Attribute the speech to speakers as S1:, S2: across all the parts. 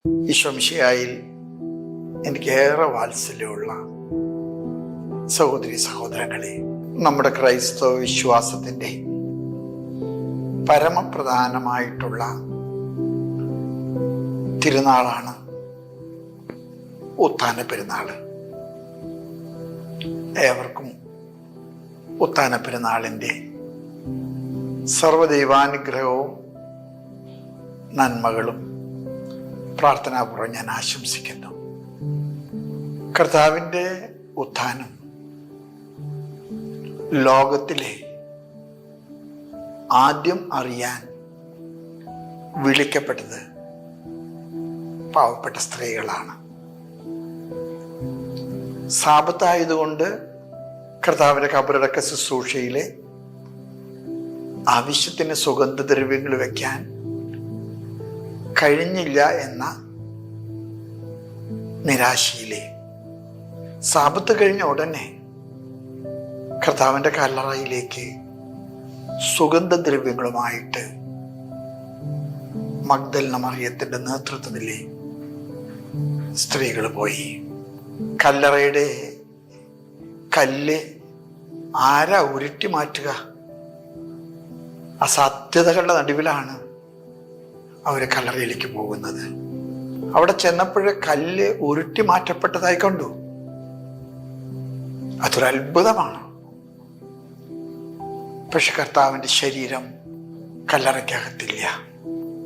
S1: ഈശോമിശിഹായിൽ എനിക്കേറെ വാത്സല്യമുള്ള സഹോദരി സഹോദരങ്ങളെ, നമ്മുടെ ക്രൈസ്തവ വിശ്വാസത്തിൻ്റെ പരമപ്രധാനമായിട്ടുള്ള തിരുനാളാണ് ഉത്ഥാന പെരുന്നാള്. ഏവർക്കും ഉത്ഥാന പെരുന്നാളിൻ്റെ സർവദൈവാനുഗ്രഹവും നന്മകളും പ്രാർത്ഥനാപൂർവ്വം ഞാൻ ആശംസിക്കുന്നു. കർത്താവിൻ്റെ ഉത്ഥാനം ലോകത്തിലെ ആദ്യം അറിയാൻ വിളിക്കപ്പെട്ടത് പാവപ്പെട്ട സ്ത്രീകളാണ്. സാപത്തായതുകൊണ്ട് കർത്താവിൻ്റെ കബറടക്ക ശുശ്രൂഷയിലെ ആവശ്യത്തിന് സുഗന്ധദ്രവ്യങ്ങൾ വയ്ക്കാൻ കഴിഞ്ഞില്ല എന്ന നിരാശയിലെ സാപത്ത് കഴിഞ്ഞ ഉടനെ കർത്താവിൻ്റെ കല്ലറയിലേക്ക് സുഗന്ധദ്രവ്യങ്ങളുമായിട്ട് മഗ്ദലന മറിയത്തിൻ്റെ നേതൃത്വത്തിലെ സ്ത്രീകൾ പോയി. കല്ലറയുടെ കല്ല് ആരാ ഉരുട്ടി മാറ്റുക? അസാധ്യതകളുടെ നടുവിലാണ് അവർ കല്ലറയിലേക്ക് പോകുന്നത്. അവിടെ ചെന്നപ്പോഴേ കല്ല് ഉരുട്ടി മാറ്റപ്പെട്ടതായി കണ്ടു. അതൊരു അത്ഭുതമാണ്. പക്ഷെ കർത്താവിൻ്റെ ശരീരം കല്ലറയ്ക്കകത്തില്ല.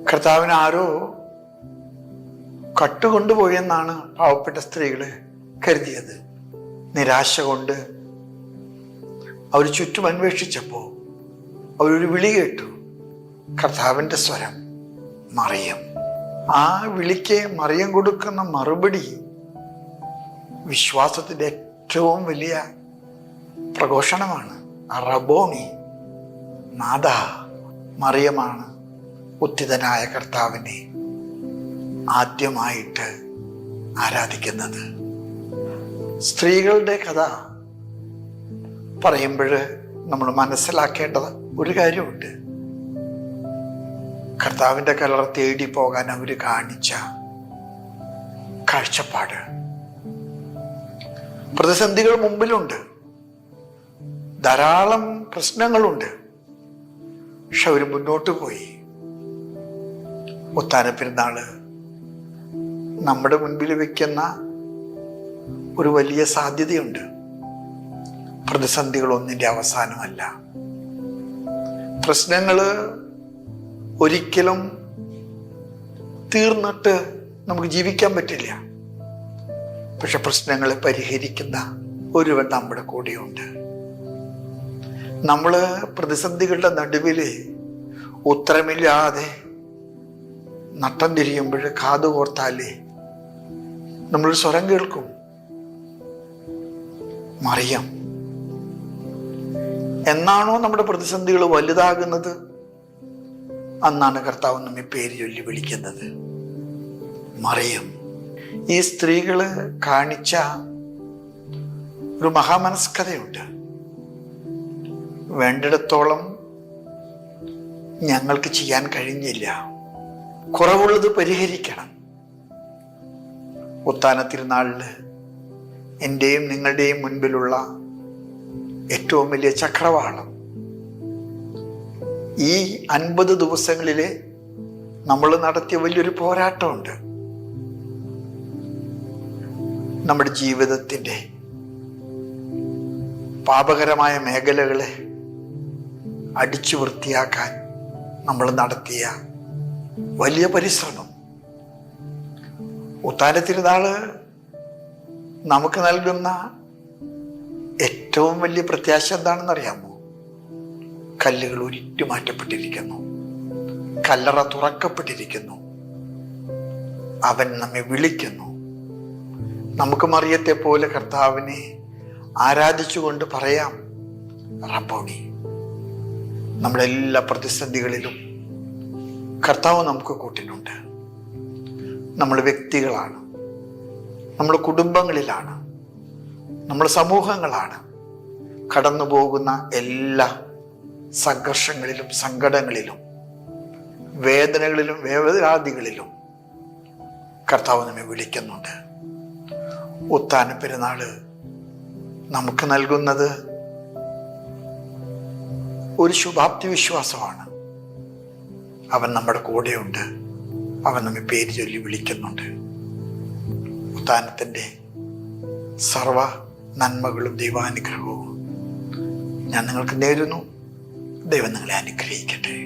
S1: കർത്താവിന് ആരോ കട്ടുകൊണ്ടുപോയെന്നാണ് പാവപ്പെട്ട സ്ത്രീകൾ കരുതിയത്. നിരാശ കൊണ്ട് അവർ ചുറ്റും അന്വേഷിച്ചപ്പോൾ അവരൊരു വിളി കേട്ടു. കർത്താവിൻ്റെ സ്വരം, മറിയം. ആ വിളിക്ക് മറിയം കൊടുക്കുന്ന മറുപടി വിശ്വാസത്തിൻ്റെ ഏറ്റവും വലിയ പ്രഘോഷണമാണ്. റബ്ബോണി, നാഥ. മറിയമാണ് ഉത്ഥിതനായ കർത്താവിനെ ആദ്യമായിട്ട് ആരാധിക്കുന്നത്. സ്ത്രീകളുടെ കഥ പറയുമ്പോൾ നമ്മൾ മനസ്സിലാക്കേണ്ടത് ഒരു കാര്യമുണ്ട്. കർത്താവിൻ്റെ കല്ലറ തേടി പോകാൻ അവർ കാണിച്ച കാഴ്ചപ്പാട്. പ്രതിസന്ധികൾ മുമ്പിലുണ്ട്, ധാരാളം പ്രശ്നങ്ങളുണ്ട്. പക്ഷെ അവർ മുന്നോട്ട് പോയി. ഉത്ഥാന പെരുന്നാള് നമ്മുടെ മുൻപിൽ വെക്കുന്ന ഒരു വലിയ സാധ്യതയുണ്ട്. പ്രതിസന്ധികളൊന്നിൻ്റെ അവസാനമല്ല. പ്രശ്നങ്ങള് ഒരിക്കലും തീർന്നിട്ട് നമുക്ക് ജീവിക്കാൻ പറ്റില്ല. പക്ഷെ പ്രശ്നങ്ങളെ പരിഹരിക്കുന്ന ഒരുവൻ നമ്മുടെ കൂടെയുണ്ട്. നമ്മൾ പ്രതിസന്ധികളുടെ നടുവിൽ ഉത്തരമില്ലാതെ നട്ടം തിരിയുമ്പോൾ കാതുകോർത്താലേ നമ്മളൊരു സ്വരം കേൾക്കും, മറിയം. എന്നാണോ നമ്മുടെ പ്രതിസന്ധികൾ വലുതാകുന്നത്, അന്നാണ് കർത്താവ് നമ്മെ പേര് ചൊല്ലി വിളിക്കുന്നത്, മറിയം. ഈ സ്ത്രീകള് കാണിച്ച ഒരു മഹാമനസ്കതയുണ്ട്. വേണ്ടിടത്തോളം ഞങ്ങൾക്ക് ചെയ്യാൻ കഴിഞ്ഞില്ല, കുറവുള്ളത് പരിഹരിക്കണം. ഉത്ഥാന തിരുനാളില് എൻ്റെയും നിങ്ങളുടെയും മുൻപിലുള്ള ഏറ്റവും വലിയ ചക്രവാളം ഈ 50 ദിവസങ്ങളിലെ നമ്മൾ നടത്തിയ വലിയൊരു പോരാട്ടമുണ്ട്. നമ്മുടെ ജീവിതത്തിൻ്റെ പാപകരമായ മേഖലകളെ അടിച്ചു വൃത്തിയാക്കാൻ നമ്മൾ നടത്തിയ വലിയ പരിശ്രമം. ഉത്ഥാന തിരുനാള് നമുക്ക് നൽകുന്ന ഏറ്റവും വലിയ പ്രത്യാശ എന്താണെന്നറിയാമോ? കല്ലുകൾ ഉരുട്ടി മാറ്റപ്പെട്ടിരിക്കുന്നു, കല്ലറ തുറക്കപ്പെട്ടിരിക്കുന്നു. അവൻ നമ്മെ വിളിക്കുന്നു. നമുക്ക് മറിയത്തെ പോലെ കർത്താവിനെ ആരാധിച്ചുകൊണ്ട് പറയാം, റബ്ബോണി. നമ്മളെല്ലാ പ്രതിസന്ധികളിലും കർത്താവ് നമുക്ക് കൂട്ടിനുണ്ട്. നമ്മൾ വ്യക്തികളാണ്, നമ്മൾ കുടുംബങ്ങളിലാണ്, നമ്മൾ സമൂഹങ്ങളാണ്. കടന്നു പോകുന്ന എല്ലാ സംഘർഷങ്ങളിലും സങ്കടങ്ങളിലും വേദനകളിലും വേവലാതികളിലും കർത്താവ് നമ്മെ വിളിക്കുന്നുണ്ട്. ഉത്ഥാന പെരുന്നാള് നമുക്ക് നൽകുന്നത് ഒരു ശുഭാപ്തി വിശ്വാസമാണ്. അവൻ നമ്മുടെ കൂടെയുണ്ട്. അവൻ നമ്മെ പേര് ചൊല്ലി വിളിക്കുന്നുണ്ട്. ഉത്ഥാനത്തിൻ്റെ സർവ നന്മകളും ദൈവാനുഗ്രഹവും ഞാൻ നിങ്ങൾക്ക് നേരുന്നു. ദൈവം നിങ്ങളെ അനുഗ്രഹിക്കട്ടെ.